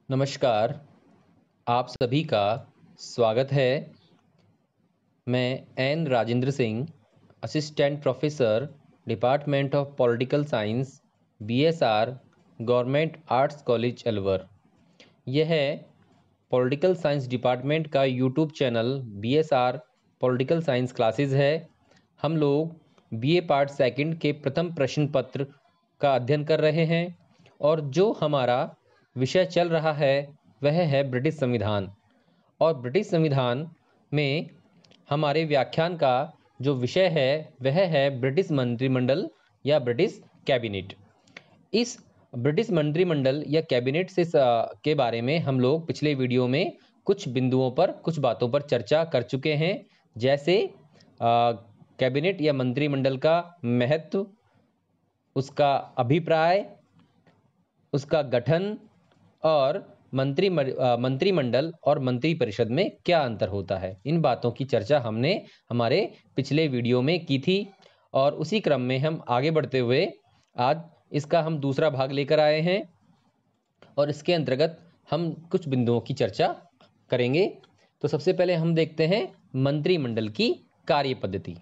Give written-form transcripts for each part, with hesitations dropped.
नमस्कार, आप सभी का स्वागत है। मैं N Rajendra Singh, assistant professor, department of political science, BSR, government arts college Alwar. यह पॉलिटिकल साइंस डिपार्टमेंट का YouTube channel BSR political science classes है। हम लोग बीए पार्ट सेकंड के प्रथम प्रश्न पत्र का अध्ययन कर रहे हैं और जो हमारा विषय चल रहा है वह है ब्रिटिश संविधान। और ब्रिटिश संविधान में हमारे व्याख्यान का जो विषय है वह है ब्रिटिश मंत्रिमंडल या ब्रिटिश कैबिनेट। इस ब्रिटिश मंत्रिमंडल या कैबिनेट के बारे में हम लोग पिछले वीडियो में कुछ बिंदुओं पर कुछ बातों पर चर्चा कर चुके हैं, जैसे कैबिनेट या मंत्रिमंडल का महत्व, उसका अभिप्राय, उसका गठन और मंत्रिमंडल और मंत्रिपरिषद में क्या अंतर होता है। इन बातों की चर्चा हमने हमारे पिछले वीडियो में की थी और उसी क्रम में हम आगे बढ़ते हुए आज इसका हम दूसरा भाग लेकर आए हैं और इसके अंतर्गत हम कुछ बिंदुओं की चर्चा करेंगे। तो सबसे पहले हम देखते हैं मंत्रिमंडल की कार्य पद्धति।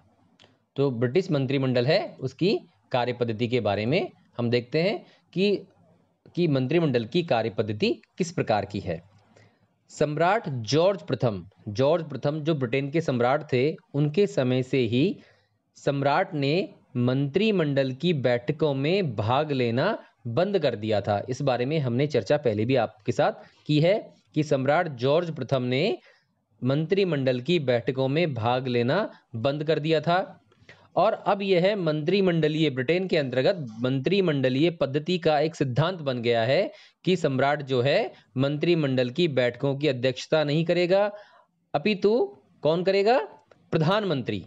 तो ब्रिटिश मंत्रिमंडल है, उसकी कार्य पद्धति के बारे में हम देखते हैं कि मंत्रिमंडल की कार्य पद्धति किस प्रकार की है। सम्राट जॉर्ज प्रथम जो ब्रिटेन के सम्राट थे, उनके समय से ही सम्राट ने मंत्रिमंडल की बैठकों में भाग लेना बंद कर दिया था। इस बारे में हमने चर्चा पहले भी आपके साथ की है कि सम्राट जॉर्ज प्रथम ने मंत्रिमंडल की बैठकों में भाग लेना बंद कर दिया था और अब यह मंत्रिमंडलीय ब्रिटेन के अंतर्गत मंत्रिमंडलीय पद्धति का एक सिद्धांत बन गया है कि सम्राट जो है मंत्रिमंडल की बैठकों की अध्यक्षता नहीं करेगा, अपितु कौन करेगा? प्रधानमंत्री।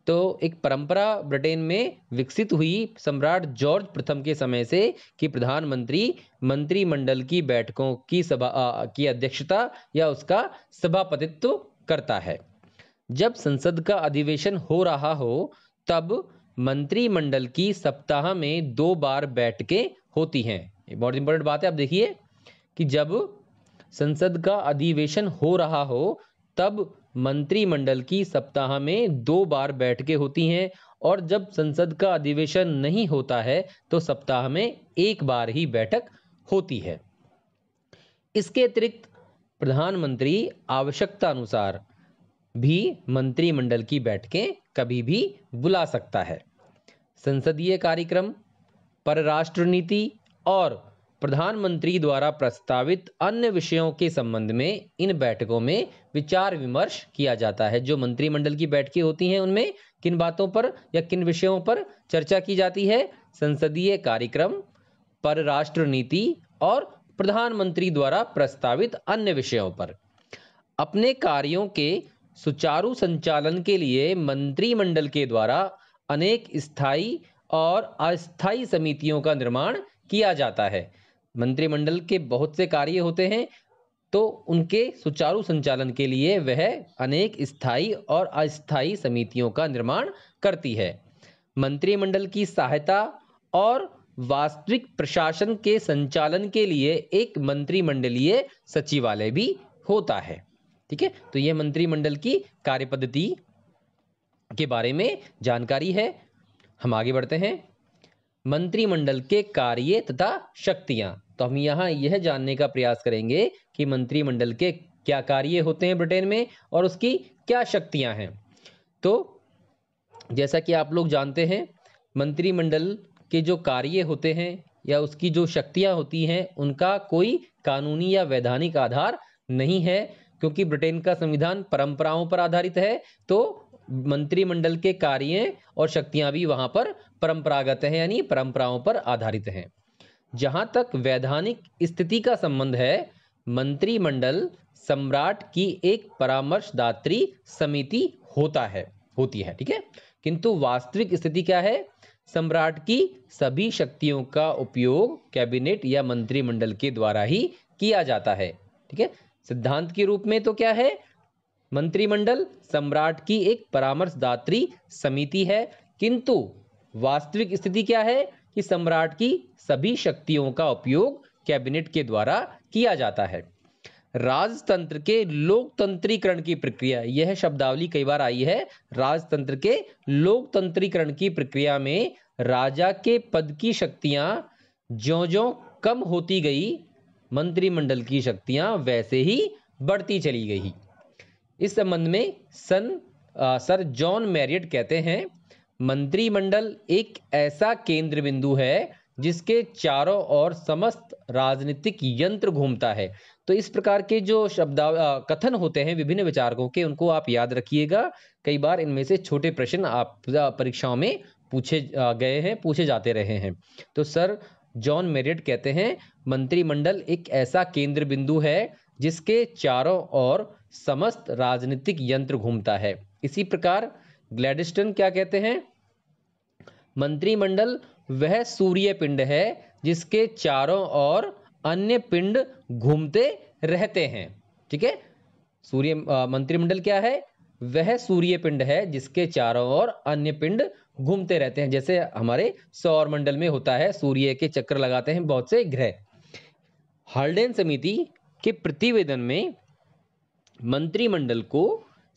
तो एक परंपरा ब्रिटेन में विकसित हुई सम्राट जॉर्ज प्रथम के समय से कि प्रधानमंत्री मंत्रिमंडल की बैठकों की की अध्यक्षता या उसका सभापतित्व करता है। जब संसद का अधिवेशन हो रहा हो तब मंत्रिमंडल की सप्ताह में 2 बार बैठकें होती हैं। ये बहुत इंपॉर्टेंट बात है। आप देखिए कि जब संसद का अधिवेशन हो रहा हो तब मंत्रिमंडल की सप्ताह में 2 बार बैठकें होती हैं और जब संसद का अधिवेशन नहीं होता है तो सप्ताह में 1 बार ही बैठक होती है। इसके अतिरिक्त प्रधानमंत्री आवश्यकता अनुसार भी मंत्रिमंडल की बैठकें कभी भी बुला सकता है। संसदीय कार्यक्रम, परराष्ट्र नीति और प्रधानमंत्री द्वारा प्रस्तावित अन्य विषयों के संबंध में इन बैठकों में विचार विमर्श किया जाता है। जो मंत्रिमंडल की बैठकें होती हैं उनमें किन बातों पर या किन विषयों पर चर्चा की जाती है? संसदीय कार्यक्रम, परराष्ट्र नीति और प्रधानमंत्री द्वारा प्रस्तावित अन्य विषयों पर। अपने कार्यों के सुचारू संचालन के लिए मंत्रिमंडल के द्वारा अनेक स्थायी और अस्थायी समितियों का निर्माण किया जाता है। मंत्रिमंडल के बहुत से कार्य होते हैं तो उनके सुचारू संचालन के लिए वह अनेक स्थायी और अस्थायी समितियों का निर्माण करती है। मंत्रिमंडल की सहायता और वास्तविक प्रशासन के संचालन के लिए एक मंत्रिमंडलीय सचिवालय भी होता है। ठीक है, तो यह मंत्रिमंडल की कार्यपद्धति के बारे में जानकारी है। हम आगे बढ़ते हैं। मंत्रिमंडल के कार्य तथा शक्तियां। तो हम यहां यह जानने का प्रयास करेंगे कि मंत्रिमंडल के क्या कार्य होते हैं ब्रिटेन में और उसकी क्या शक्तियां हैं। तो जैसा कि आप लोग जानते हैं, मंत्रिमंडल के जो कार्य होते हैं या उसकी जो शक्तियां होती हैं उनका कोई कानूनी या वैधानिक आधार नहीं है, क्योंकि ब्रिटेन का संविधान परंपराओं पर आधारित है। तो मंत्रिमंडल के कार्य और शक्तियां भी वहां पर परंपरागत हैं, यानी परंपराओं पर आधारित हैं। जहां तक वैधानिक स्थिति का संबंध है, मंत्रिमंडल सम्राट की एक परामर्शदात्री समिति होती है। ठीक है, किंतु वास्तविक स्थिति क्या है? सम्राट की सभी शक्तियों का उपयोग कैबिनेट या मंत्रिमंडल के द्वारा ही किया जाता है। ठीक है, सिद्धांत के रूप में तो क्या है? मंत्रिमंडल सम्राट की एक परामर्शदात्री समिति है, किंतु वास्तविक स्थिति क्या है कि सम्राट की सभी शक्तियों का उपयोग कैबिनेट के द्वारा किया जाता है। राजतंत्र के लोकतंत्रीकरण की प्रक्रिया, यह शब्दावली कई बार आई है। राजतंत्र के लोकतंत्रीकरण की प्रक्रिया में राजा के पद की शक्तियां ज्यों-ज्यों कम होती गई, मंत्रिमंडल की शक्तियां वैसे ही बढ़ती चली गई। इस संबंध में सर जॉन मैरियट कहते हैं, मंत्रिमंडल एक ऐसा केंद्र बिंदु है जिसके चारों ओर समस्त राजनीतिक यंत्र घूमता है। तो इस प्रकार के जो कथन होते हैं विभिन्न विचारकों के, उनको आप याद रखिएगा। कई बार इनमें से छोटे प्रश्न आप परीक्षाओं में पूछे गए हैं, पूछे जाते रहे हैं। तो सर जॉन मैरियट कहते हैं, मंत्रिमंडल एक ऐसा केंद्र बिंदु है जिसके चारों ओर समस्त राजनीतिक यंत्र घूमता है। इसी प्रकार ग्लैडस्टोन क्या कहते हैं, मंत्रिमंडल वह सूर्य पिंड है जिसके चारों ओर अन्य पिंड घूमते रहते हैं। ठीक है, मंत्रिमंडल क्या है, वह सूर्य पिंड है जिसके चारों ओर अन्य पिंड घूमते रहते हैं। जैसे हमारे सौर मंडल में होता है, सूर्य के चक्कर लगाते हैं बहुत से ग्रह। हाल्डेन समिति के प्रतिवेदन में मंत्रिमंडल को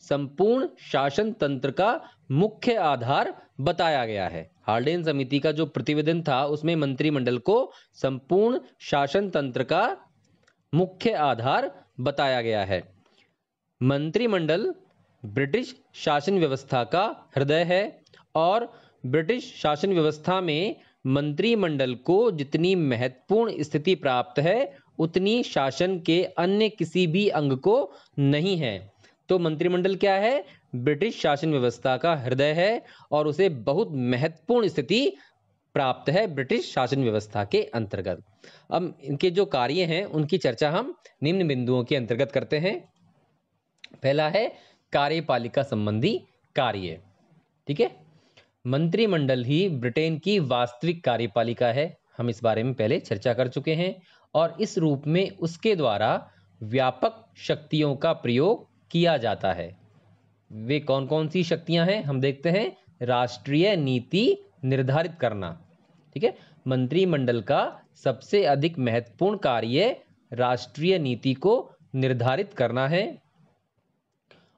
संपूर्ण शासन तंत्र का मुख्य आधार बताया गया है। हाल्डेन समिति का जो प्रतिवेदन था उसमें मंत्रिमंडल को संपूर्ण शासन तंत्र का मुख्य आधार बताया गया है। मंत्रिमंडल ब्रिटिश शासन व्यवस्था का हृदय है और ब्रिटिश शासन व्यवस्था में मंत्रिमंडल को जितनी महत्वपूर्ण स्थिति प्राप्त है उतनी शासन के अन्य किसी भी अंग को नहीं है। तो मंत्रिमंडल क्या है, ब्रिटिश शासन व्यवस्था का हृदय है और उसे बहुत महत्वपूर्ण स्थिति प्राप्त है ब्रिटिश शासन व्यवस्था के अंतर्गत। अब इनके जो कार्य हैं उनकी चर्चा हम निम्न बिंदुओं के अंतर्गत करते हैं। पहला है कार्यपालिका संबंधी कार्य। ठीक है, मंत्रिमंडल ही ब्रिटेन की वास्तविक कार्यपालिका है, हम इस बारे में पहले चर्चा कर चुके हैं। और इस रूप में उसके द्वारा व्यापक शक्तियों का प्रयोग किया जाता है। वे कौन कौन सी शक्तियां हैं हम देखते हैं। राष्ट्रीय नीति निर्धारित करना। ठीक है, मंत्रिमंडल का सबसे अधिक महत्वपूर्ण कार्य राष्ट्रीय नीति को निर्धारित करना है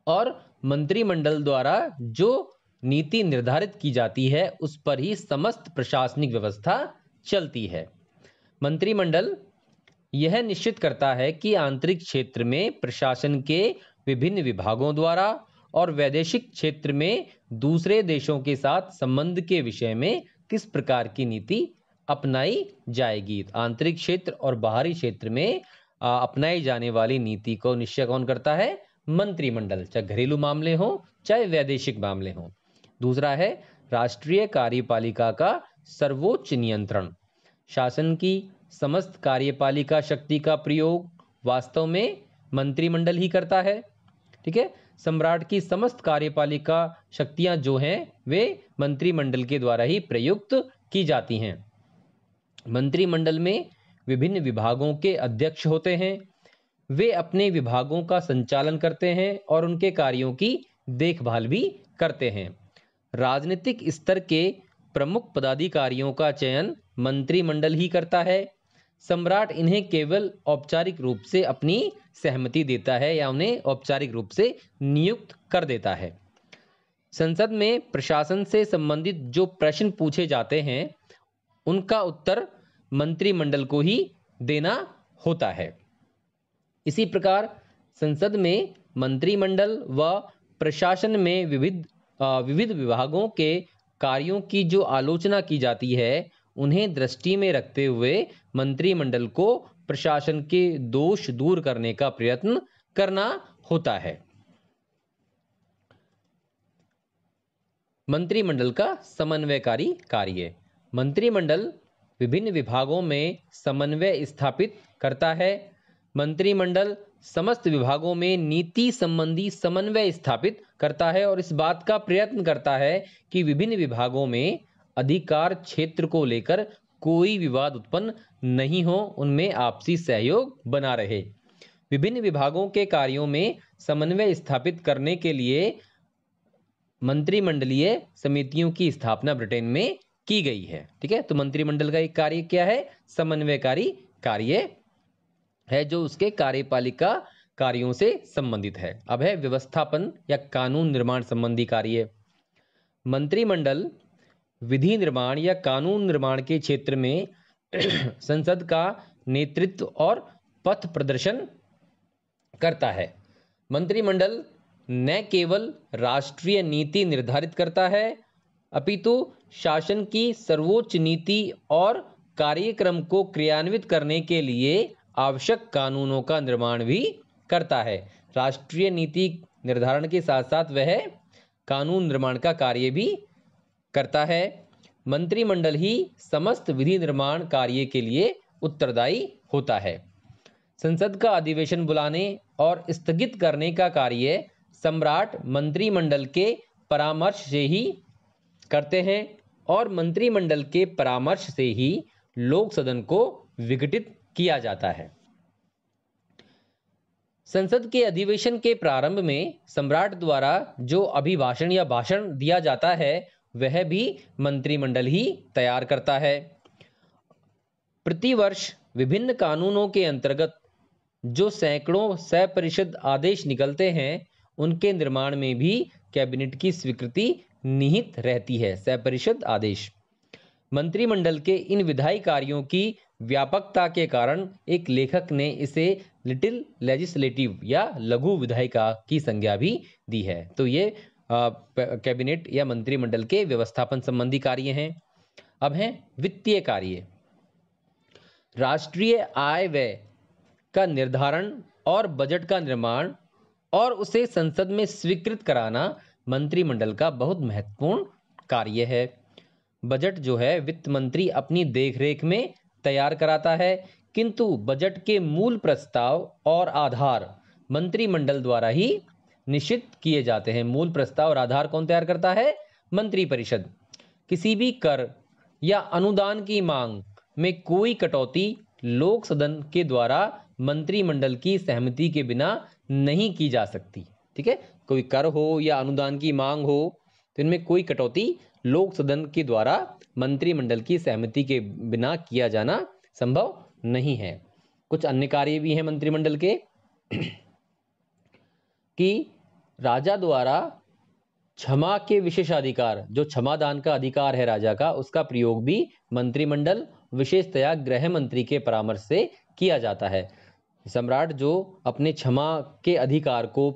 और मंत्रिमंडल द्वारा जो नीति निर्धारित की जाती है उस पर ही समस्त प्रशासनिक व्यवस्था चलती है। मंत्रिमंडल यह निश्चित करता है कि आंतरिक क्षेत्र में प्रशासन के विभिन्न विभागों द्वारा और वैदेशिक क्षेत्र में दूसरे देशों के साथ संबंध के विषय में किस प्रकार की नीति अपनाई जाएगी। आंतरिक क्षेत्र और बाहरी क्षेत्र में अपनाई जाने वाली नीति को निश्चय कौन करता है, मंत्रिमंडल, चाहे घरेलू मामले हों चाहे वैदेशिक मामले हों। दूसरा है राष्ट्रीय कार्यपालिका का सर्वोच्च नियंत्रण। शासन की समस्त कार्यपालिका शक्ति का प्रयोग वास्तव में मंत्रिमंडल ही करता है। ठीक है, सम्राट की समस्त कार्यपालिका शक्तियां जो हैं वे मंत्रिमंडल के द्वारा ही प्रयुक्त की जाती हैं। मंत्रिमंडल में विभिन्न विभागों के अध्यक्ष होते हैं। वे अपने विभागों का संचालन करते हैं और उनके कार्यों की देखभाल भी करते हैं। राजनीतिक स्तर के प्रमुख पदाधिकारियों का चयन मंत्रिमंडल ही करता है। सम्राट इन्हें केवल औपचारिक रूप से अपनी सहमति देता है या उन्हें औपचारिक रूप से नियुक्त कर देता है। संसद में प्रशासन से संबंधित जो प्रश्न पूछे जाते हैं उनका उत्तर मंत्रिमंडल को ही देना होता है। इसी प्रकार संसद में मंत्रिमंडल व प्रशासन में विविध विभागों के कार्यों की जो आलोचना की जाती है उन्हें दृष्टि में रखते हुए मंत्रिमंडल को प्रशासन के दोष दूर करने का प्रयत्न करना होता है। मंत्रिमंडल का समन्वयकारी कार्य। मंत्रिमंडल विभिन्न विभागों में समन्वय स्थापित करता है। मंत्रिमंडल समस्त विभागों में नीति संबंधी समन्वय स्थापित करता है और इस बात का प्रयत्न करता है कि विभिन्न विभागों में अधिकार क्षेत्र को लेकर कोई विवाद उत्पन्न नहीं हो, उनमें आपसी सहयोग बना रहे। विभिन्न विभागों के कार्यों में समन्वय स्थापित करने के लिए मंत्रिमंडलीय समितियों की स्थापना ब्रिटेन में की गई है। ठीक है, तो मंत्रिमंडल का एक कार्य क्या है, समन्वयकारी कार्य है जो उसके कार्यपालिका कार्यों से संबंधित है। अब है व्यवस्थापन या कानून निर्माण संबंधी कार्य। मंत्रिमंडल विधि निर्माण या कानून निर्माण के क्षेत्र में संसद का नेतृत्व और पथ प्रदर्शन करता है। मंत्रिमंडल न केवल राष्ट्रीय नीति निर्धारित करता है अपितु शासन की सर्वोच्च नीति और कार्यक्रम को क्रियान्वित करने के लिए आवश्यक कानूनों का निर्माण भी करता है। राष्ट्रीय नीति निर्धारण के साथ साथ वह कानून निर्माण का कार्य भी करता है। मंत्रिमंडल ही समस्त विधि निर्माण कार्य के लिए उत्तरदायी होता है। संसद का अधिवेशन बुलाने और स्थगित करने का कार्य सम्राट मंत्रिमंडल के परामर्श से ही करते हैं और मंत्रिमंडल के परामर्श से ही लोक सदन को विघटित किया जाता है। संसद के अधिवेशन के प्रारंभ में सम्राट द्वारा जो अभिभाषण या भाषण दिया जाता है वह भी मंत्रिमंडल ही तैयार करता है। प्रतिवर्ष विभिन्न कानूनों के अंतर्गत जो सैकड़ों सपरिषद आदेश निकलते हैं उनके निर्माण में भी कैबिनेट की स्वीकृति निहित रहती है। सपरिषद आदेश मंत्रिमंडल के इन विधायी कार्यों की व्यापकता के कारण एक लेखक ने इसे लिटिल लेजिस्लेटिव या लघु विधायिका की संज्ञा भी दी है। तो ये कैबिनेट या मंत्रिमंडल के व्यवस्थापन संबंधी कार्य हैं। अब हैं वित्तीय कार्य। राष्ट्रीय आय व्यय का निर्धारण और बजट का निर्माण और उसे संसद में स्वीकृत कराना मंत्रिमंडल का बहुत महत्वपूर्ण कार्य है। बजट जो है वित्त मंत्री अपनी देखरेख में तैयार कराता है, किंतु बजट के मूल प्रस्ताव और आधार मंत्रिमंडल द्वारा ही निश्चित किए जाते हैं। मूल प्रस्ताव और आधार कौन तैयार करता है? मंत्रिपरिषद। किसी भी कर या अनुदान की मांग में कोई कटौती लोक सदन के द्वारा मंत्रिमंडल की सहमति के बिना नहीं की जा सकती। ठीक है, कोई कर हो या अनुदान की मांग हो तो इनमें कोई कटौती लोक सदन के द्वारा मंत्रिमंडल की सहमति के बिना किया जाना संभव नहीं है। कुछ अन्य कार्य भी हैं मंत्रिमंडल के कि राजा द्वारा क्षमा के विशेषाधिकार, जो क्षमादान का अधिकार है राजा का, उसका प्रयोग भी मंत्रिमंडल विशेषतया गृह मंत्री के परामर्श से किया जाता है। सम्राट जो अपने क्षमा के अधिकार को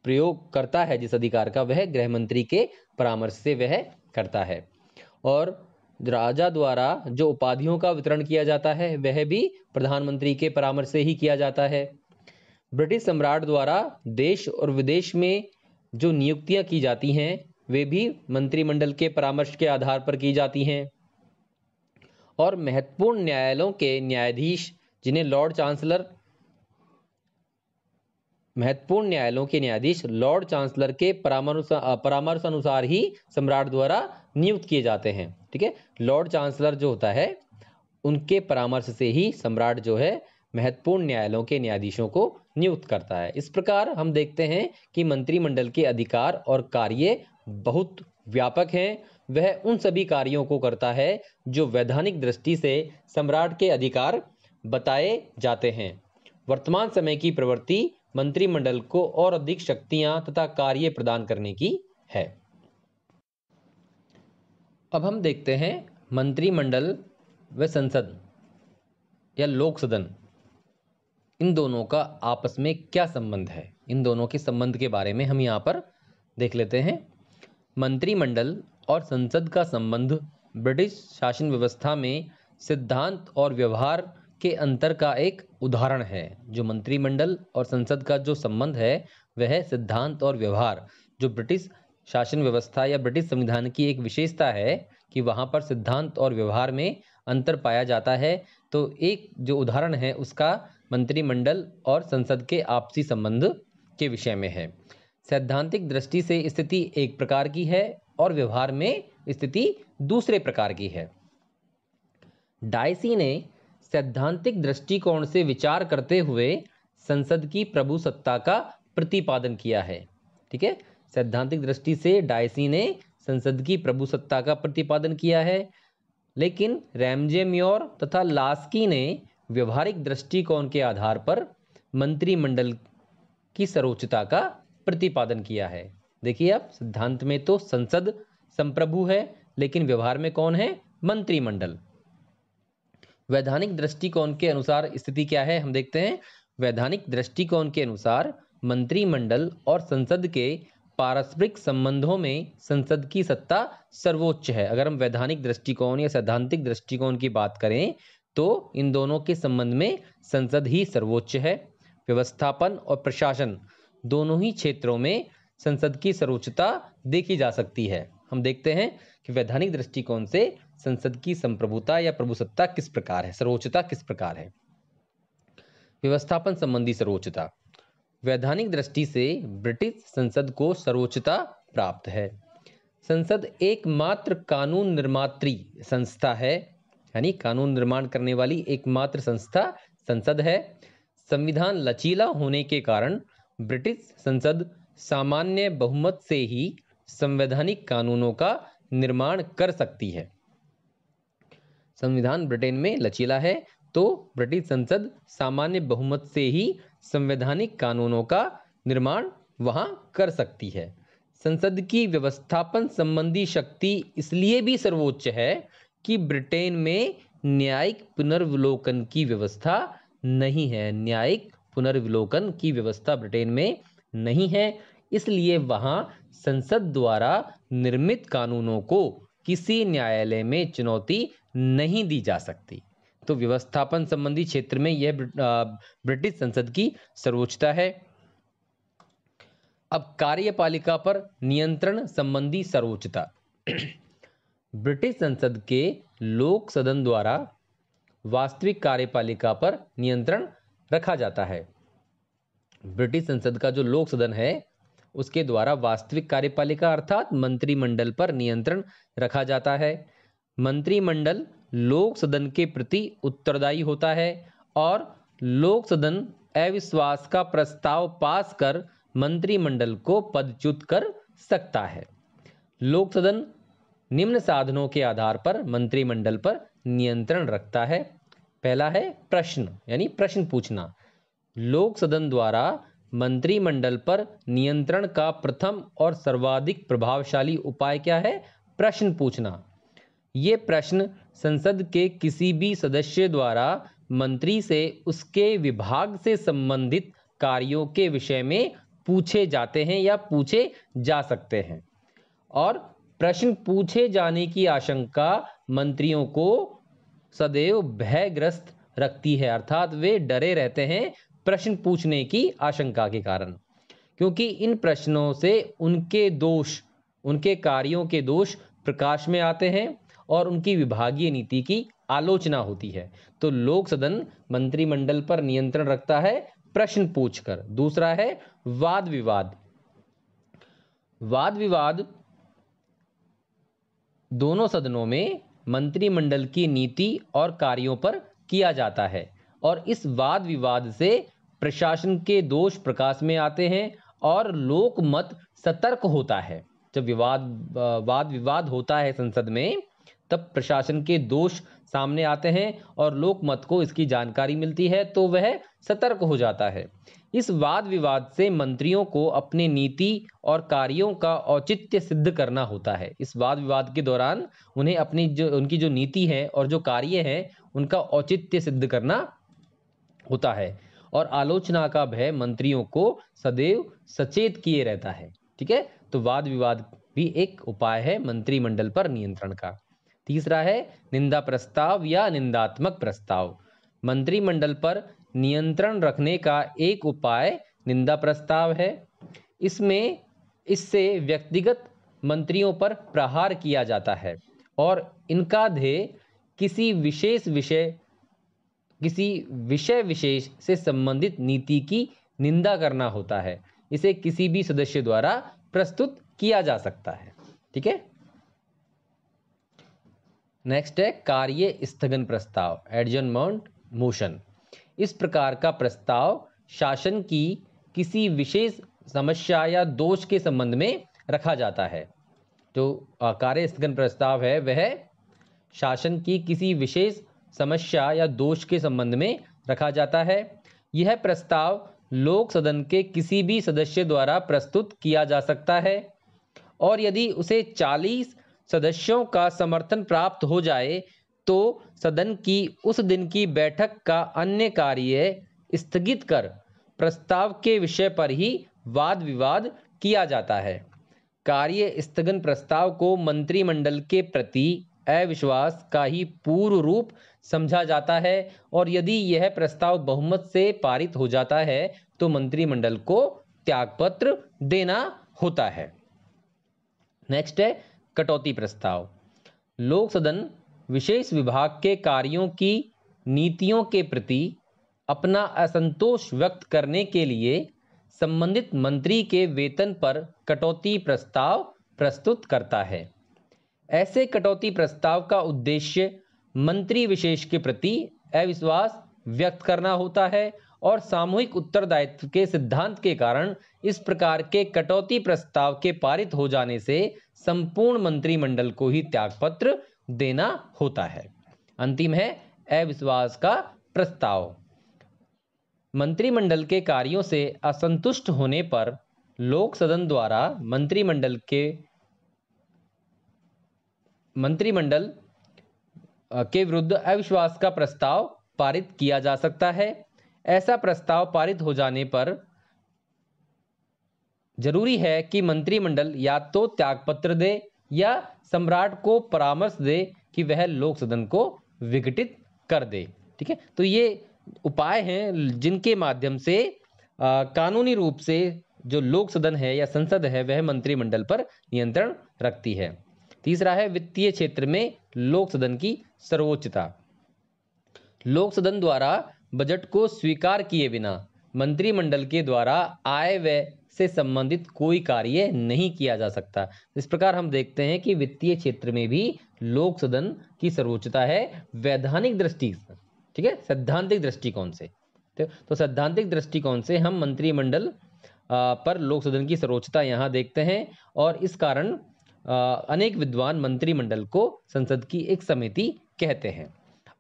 प्रयोग करता है, जिस अधिकार का, वह गृह मंत्री के परामर्श से वह करता है। और राजा द्वारा जो उपाधियों का वितरण किया जाता है वह भी प्रधानमंत्री के परामर्श से ही किया जाता है। ब्रिटिश सम्राट द्वारा देश और विदेश में जो नियुक्तियां की जाती हैं वे भी मंत्रिमंडल के परामर्श के आधार पर की जाती हैं। और महत्वपूर्ण न्यायालयों के न्यायाधीश जिन्हें लॉर्ड चांसलर के परामर्श अनुसार ही सम्राट द्वारा नियुक्त किए जाते हैं। ठीक है, लॉर्ड चांसलर जो होता है उनके परामर्श से ही सम्राट जो है महत्वपूर्ण न्यायालयों के न्यायाधीशों को नियुक्त करता है। इस प्रकार हम देखते हैं कि मंत्रिमंडल के अधिकार और कार्य बहुत व्यापक हैं। वह उन सभी कार्यों को करता है जो वैधानिक दृष्टि से सम्राट के अधिकार बताए जाते हैं। वर्तमान समय की प्रवृत्ति मंत्रिमंडल को और अधिक शक्तियां तथा कार्य प्रदान करने की है। अब हम देखते हैं मंत्रिमंडल व संसद या लोक सदन, इन दोनों का आपस में क्या संबंध है। इन दोनों के संबंध के बारे में हम यहाँ पर देख लेते हैं। मंत्रिमंडल और संसद का संबंध ब्रिटिश शासन व्यवस्था में सिद्धांत और व्यवहार के अंतर का एक उदाहरण है। जो मंत्रिमंडल और संसद का जो संबंध है वह सिद्धांत और व्यवहार, जो ब्रिटिश शासन व्यवस्था या ब्रिटिश संविधान की एक विशेषता है कि वहाँ पर सिद्धांत और व्यवहार में अंतर पाया जाता है। तो एक जो उदाहरण है उसका मंत्रिमंडल और संसद के आपसी संबंध के विषय में है। सैद्धांतिक दृष्टि से स्थिति एक प्रकार की है और व्यवहार में स्थिति दूसरे प्रकार की है। डायसी ने सैद्धांतिक दृष्टिकोण से विचार करते हुए संसद की प्रभुसत्ता का प्रतिपादन किया है। ठीक है, सैद्धांतिक दृष्टि से डायसी ने संसद की प्रभुसत्ता का प्रतिपादन किया है, लेकिन रैमजे म्योर तथा लास्की ने व्यवहारिक दृष्टिकोण के आधार पर मंत्रिमंडल की सर्वोच्चता का प्रतिपादन किया है। देखिए आप, सिद्धांत में तो संसद संप्रभु है, लेकिन व्यवहार में कौन है? मंत्रिमंडल। वैधानिक दृष्टिकोण के अनुसार स्थिति क्या है, हम देखते हैं। वैधानिक दृष्टिकोण के अनुसार मंत्रिमंडल और संसद के पारस्परिक संबंधों में संसद की सत्ता सर्वोच्च है। अगर हम वैधानिक दृष्टिकोण या सैद्धांतिक दृष्टिकोण की बात करें तो इन दोनों के संबंध में संसद ही सर्वोच्च है। व्यवस्थापन और प्रशासन दोनों ही क्षेत्रों में संसद की सर्वोच्चता देखी जा सकती है। हम देखते हैं कि वैधानिक दृष्टिकोण से संसद की संप्रभुता या प्रभुसत्ता किस प्रकार है, सर्वोच्चता किस प्रकार है। व्यवस्थापन संबंधी सर्वोच्चता। वैधानिक दृष्टि से ब्रिटिश संसद को सर्वोच्चता प्राप्त है। संसद एकमात्र कानून निर्मात्री संस्था है, यानी कानून निर्माण करने वाली एकमात्र संस्था संसद है। संविधान लचीला होने के कारण ब्रिटिश संसद सामान्य बहुमत से ही संवैधानिक कानूनों का निर्माण कर सकती है। संविधान ब्रिटेन में लचीला है तो ब्रिटिश संसद सामान्य बहुमत से ही संवैधानिक कानूनों का निर्माण वहां कर सकती है। संसद की व्यवस्थापन संबंधी शक्ति इसलिए भी सर्वोच्च है कि ब्रिटेन में न्यायिक पुनर्विलोकन की व्यवस्था नहीं है। न्यायिक पुनर्विलोकन की व्यवस्था ब्रिटेन में नहीं है, इसलिए वहां संसद द्वारा निर्मित कानूनों को किसी न्यायालय में चुनौती नहीं दी जा सकती। तो व्यवस्थापन संबंधी क्षेत्र में यह ब्रिटिश संसद की सर्वोच्चता है। अब कार्यपालिका पर नियंत्रण संबंधी सर्वोच्चता। ब्रिटिश संसद के लोक सदन द्वारा वास्तविक कार्यपालिका पर नियंत्रण रखा जाता है। ब्रिटिश संसद का जो लोक सदन है उसके द्वारा वास्तविक कार्यपालिका अर्थात मंत्रिमंडल पर नियंत्रण रखा जाता है। मंत्रिमंडल लोक सदन के प्रति उत्तरदायी होता है और लोक सदन अविश्वास का प्रस्ताव पास कर मंत्रिमंडल को पदच्युत कर सकता है। लोक सदन निम्न साधनों के आधार पर मंत्रिमंडल पर नियंत्रण रखता है। पहला है प्रश्न, यानी प्रश्न पूछना। लोक सदन द्वारा मंत्रिमंडल पर नियंत्रण का प्रथम और सर्वाधिक प्रभावशाली उपाय क्या है? प्रश्न पूछना। ये प्रश्न संसद के किसी भी सदस्य द्वारा मंत्री से उसके विभाग से संबंधित कार्यों के विषय में पूछे जाते हैं या पूछे जा सकते हैं, और प्रश्न पूछे जाने की आशंका मंत्रियों को सदैव भयग्रस्त रखती है, अर्थात वे डरे रहते हैं प्रश्न पूछने की आशंका के कारण, क्योंकि इन प्रश्नों से उनके दोष, उनके कार्यों के दोष प्रकाश में आते हैं और उनकी विभागीय नीति की आलोचना होती है। तो लोक सदन मंत्रिमंडल पर नियंत्रण रखता है प्रश्न पूछकर। दूसरा है वाद विवाद। वाद विवाद दोनों सदनों में मंत्रिमंडल की नीति और कार्यों पर किया जाता है, और इस वाद विवाद से प्रशासन के दोष प्रकाश में आते हैं और लोकमत सतर्क होता है। जब वाद विवाद होता है संसद में, तब प्रशासन के दोष सामने आते हैं और लोकमत को इसकी जानकारी मिलती है, तो वह सतर्क हो जाता है। इस वाद विवाद से मंत्रियों को अपने नीति और कार्यों का औचित्य सिद्ध करना होता है। इस वाद विवाद के दौरान उन्हें उनकी जो नीति है और जो कार्य है उनका औचित्य सिद्ध करना होता है, और आलोचना का भय मंत्रियों को सदैव सचेत किए रहता है। ठीक है, तो वाद विवाद भी एक उपाय है मंत्रिमंडल पर नियंत्रण का। तीसरा है निंदा प्रस्ताव या निंदात्मक प्रस्ताव। मंत्रिमंडल पर नियंत्रण रखने का एक उपाय निंदा प्रस्ताव है। इससे व्यक्तिगत मंत्रियों पर प्रहार किया जाता है और इनका ध्येय किसी विषय विशेष से संबंधित नीति की निंदा करना होता है। इसे किसी भी सदस्य द्वारा प्रस्तुत किया जा सकता है। ठीक है, नेक्स्ट है कार्य स्थगन प्रस्ताव, एडजर्नमेंट मोशन। इस प्रकार का प्रस्ताव शासन की किसी विशेष समस्या या दोष के संबंध में रखा जाता है। जो कार्य स्थगन प्रस्ताव है वह शासन की किसी विशेष समस्या या दोष के संबंध में रखा जाता है। यह प्रस्ताव लोक सदन के किसी भी सदस्य द्वारा प्रस्तुत किया जा सकता है और यदि उसे 40 सदस्यों का समर्थन प्राप्त हो जाए तो सदन की उस दिन की बैठक का अन्य कार्य स्थगित कर प्रस्ताव के विषय पर ही वाद विवाद किया जाता है। कार्य स्थगन प्रस्ताव को मंत्रिमंडल के प्रति अविश्वास का ही पूर्व रूप समझा जाता है और यदि यह प्रस्ताव बहुमत से पारित हो जाता है तो मंत्रिमंडल को त्यागपत्र देना होता है। नेक्स्ट है कटौती प्रस्ताव। लोक सदन विशेष विभाग के कार्यों की नीतियों के प्रति अपना असंतोष व्यक्त करने के लिए संबंधित मंत्री के वेतन पर कटौती प्रस्ताव प्रस्तुत करता है। ऐसे कटौती प्रस्ताव का उद्देश्य मंत्री विशेष के प्रति अविश्वास व्यक्त करना होता है और सामूहिक उत्तरदायित्व के सिद्धांत के कारण इस प्रकार के कटौती प्रस्ताव के पारित हो जाने से संपूर्ण मंत्रिमंडल को ही त्यागपत्र देना होता है। अंतिम है अविश्वास का प्रस्ताव। मंत्रिमंडल के कार्यों से असंतुष्ट होने पर लोक सदन द्वारा मंत्रिमंडल के विरुद्ध अविश्वास का प्रस्ताव पारित किया जा सकता है। ऐसा प्रस्ताव पारित हो जाने पर जरूरी है कि मंत्रिमंडल या तो त्यागपत्र दे या सम्राट को परामर्श दे कि वह लोक सदन को विघटित कर दे। ठीक है, तो ये उपाय हैं जिनके माध्यम से कानूनी रूप से जो लोक सदन है या संसद है वह मंत्रिमंडल पर नियंत्रण रखती है। तीसरा है वित्तीय क्षेत्र में लोक सदन की सर्वोच्चता। लोक सदन द्वारा बजट को स्वीकार किए बिना मंत्रिमंडल के द्वारा आय व्यय से संबंधित कोई कार्य नहीं किया जा सकता। इस प्रकार हम देखते हैं कि वित्तीय क्षेत्र में भी लोक सदन की सर्वोच्चता है वैधानिक दृष्टि से। ठीक है, सैद्धांतिक दृष्टिकोण से तो सैद्धांतिक दृष्टिकोण से हम मंत्रिमंडल पर लोक सदन की सर्वोच्चता यहाँ देखते हैं और इस कारण अनेक विद्वान मंत्रिमंडल को संसद की एक समिति कहते हैं।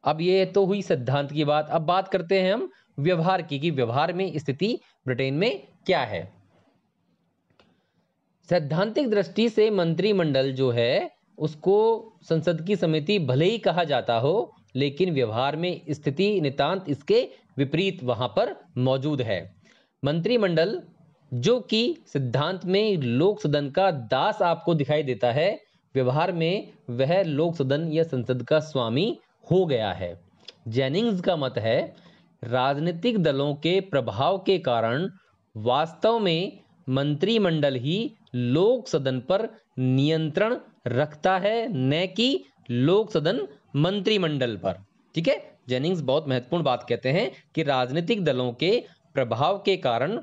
अब ये तो हुई सिद्धांत की बात। अब बात करते हैं हम व्यवहार की कि व्यवहार में स्थिति ब्रिटेन में क्या है। सैद्धांतिक दृष्टि से मंत्रिमंडल जो है उसको संसद की समिति भले ही कहा जाता हो, लेकिन व्यवहार में स्थिति नितांत इसके विपरीत वहां पर मौजूद है। मंत्रिमंडल जो कि सिद्धांत में लोक सदन का दास आपको दिखाई देता है, व्यवहार में वह लोक सदन या संसद का स्वामी हो गया है। जेनिंग्स का मत है राजनीतिक दलों के प्रभाव के कारण वास्तव में मंत्रिमंडल ही लोक सदन पर नियंत्रण रखता है, न कि लोक सदन मंत्रिमंडल पर। ठीक है, जेनिंग्स बहुत महत्वपूर्ण बात कहते हैं कि राजनीतिक दलों के प्रभाव के कारण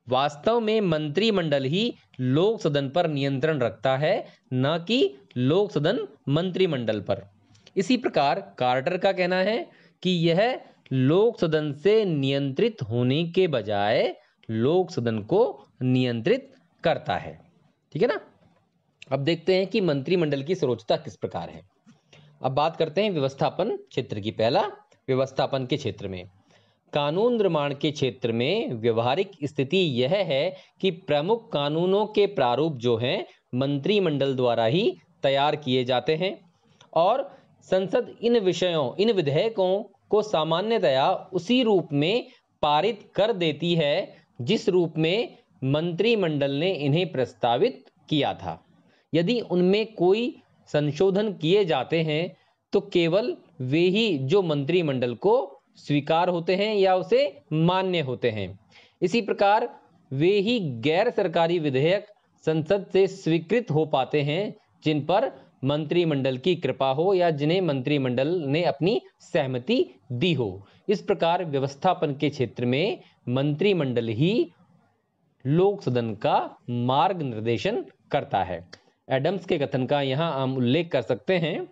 वास्तव में मंत्रिमंडल ही लोक सदन पर नियंत्रण रखता है, न कि लोक सदन मंत्रिमंडल पर। इसी प्रकार कार्टर का कहना है कि यह लोक सदन से नियंत्रित होने के बजाय लोक सदन को नियंत्रित करता है। ठीक है ना। अब देखते हैं कि मंत्रिमंडल की सर्वोच्चता किस प्रकार है। अब बात करते हैं व्यवस्थापन क्षेत्र की। पहला, व्यवस्थापन के क्षेत्र में कानून निर्माण के क्षेत्र में व्यवहारिक स्थिति यह है कि प्रमुख कानूनों के प्रारूप जो हैं मंत्रिमंडल द्वारा ही तैयार किए जाते हैं और संसद इन विधेयकों को सामान्यतया उसी रूप में पारित कर देती है जिस रूप में मंत्रिमंडल ने इन्हें प्रस्तावित किया था। यदि उनमें कोई संशोधन किए जाते हैं तो केवल वे ही जो मंत्रिमंडल को स्वीकार होते हैं या उसे मान्य होते हैं। इसी प्रकार वे ही गैर सरकारी विधेयक संसद से स्वीकृत हो पाते हैं जिन पर मंत्रिमंडल की कृपा हो या जिन्हें मंत्रिमंडल ने अपनी सहमति दी हो। इस प्रकार व्यवस्थापन के क्षेत्र में मंत्रिमंडल ही लोक सदन का मार्ग निर्देशन करता है। एडम्स के कथन का यहां हम उल्लेख कर सकते हैं,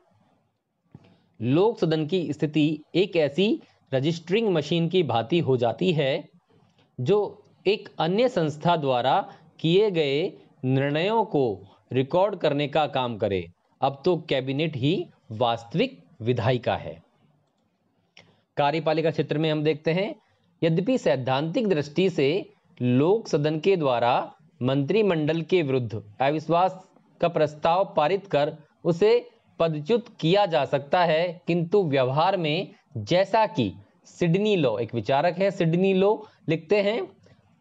लोक सदन की स्थिति एक ऐसी रजिस्टरिंग मशीन की भांति हो जाती है जो एक अन्य संस्था द्वारा किए गए निर्णयों को रिकॉर्ड करने का काम करे। अब तो कैबिनेट ही वास्तविक विधायिका है। कार्यपालिका क्षेत्र में हम देखते हैं, यद्यपि सैद्धांतिक दृष्टि से लोक सदन के द्वारा मंत्रिमंडल के विरुद्ध अविश्वास का प्रस्ताव पारित कर उसे पदच्युत किया जा सकता है, किंतु व्यवहार में जैसा कि सिडनी लॉ, एक विचारक है सिडनी लॉ, लिखते हैं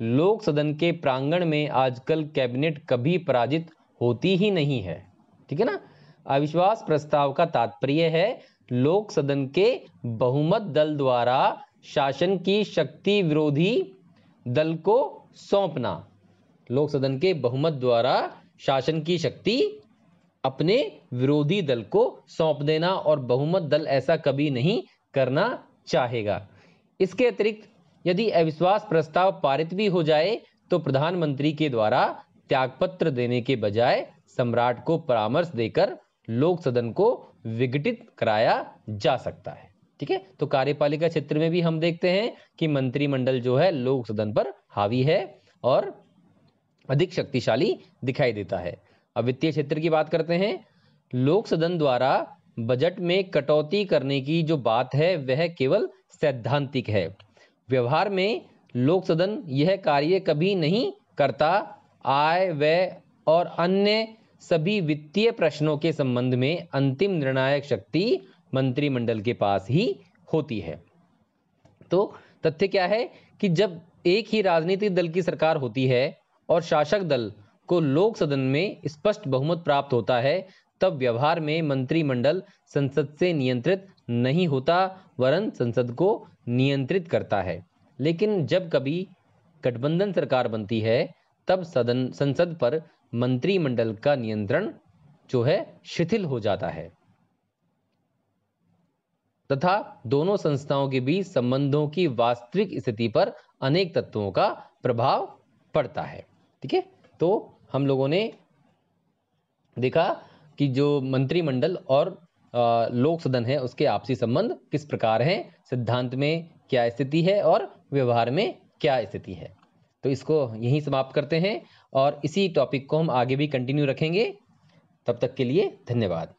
लोक सदन के प्रांगण में आजकल कैबिनेट कभी पराजित होती ही नहीं है। ठीक है ना। अविश्वास प्रस्ताव का तात्पर्य है लोक सदन के बहुमत दल द्वारा शासन की शक्ति विरोधी दल को सौंपना। लोक सदन के बहुमत द्वारा शासन की शक्ति अपने विरोधी दल को सौंप देना, और बहुमत दल ऐसा कभी नहीं करना चाहेगा। इसके अतिरिक्त यदि अविश्वास प्रस्ताव पारित भी हो जाए तो प्रधानमंत्री के द्वारा त्यागपत्र देने के बजाय सम्राट को परामर्श देकर लोक सदन को विघटित कराया जा सकता है। ठीक है। तो कार्यपालिका क्षेत्र में भी हम देखते हैं कि मंत्रिमंडल जो है लोक सदन पर हावी है और अधिक शक्तिशाली दिखाई देता है। अब वित्तीय क्षेत्र की बात करते हैं। लोक सदन द्वारा बजट में कटौती करने की जो बात है वह केवल सैद्धांतिक है। व्यवहार में लोक सदन यह कार्य कभी नहीं करता। आय, व्यय और अन्य सभी वित्तीय प्रश्नों के संबंध में अंतिम निर्णायक शक्ति मंत्रिमंडल के पास ही होती है। तो तथ्य क्या है कि जब एक ही राजनीतिक दल की सरकार होती है और शासक दल को लोक सदन में स्पष्ट बहुमत प्राप्त होता है, तब व्यवहार में मंत्रिमंडल संसद से नियंत्रित नहीं होता, वरन संसद को नियंत्रित करता है। लेकिन जब कभी गठबंधन सरकार बनती है तब संसद पर मंत्रिमंडल का नियंत्रण जो है शिथिल हो जाता है तथा दोनों संस्थाओं के बीच संबंधों की वास्तविक स्थिति पर अनेक तत्वों का प्रभाव पड़ता है। ठीक है। तो हम लोगों ने देखा कि जो मंत्रिमंडल और लोक सदन है उसके आपसी संबंध किस प्रकार हैं, सिद्धांत में क्या स्थिति है और व्यवहार में क्या स्थिति है। तो इसको यहीं समाप्त करते हैं और इसी टॉपिक को हम आगे भी कंटिन्यू रखेंगे। तब तक के लिए धन्यवाद।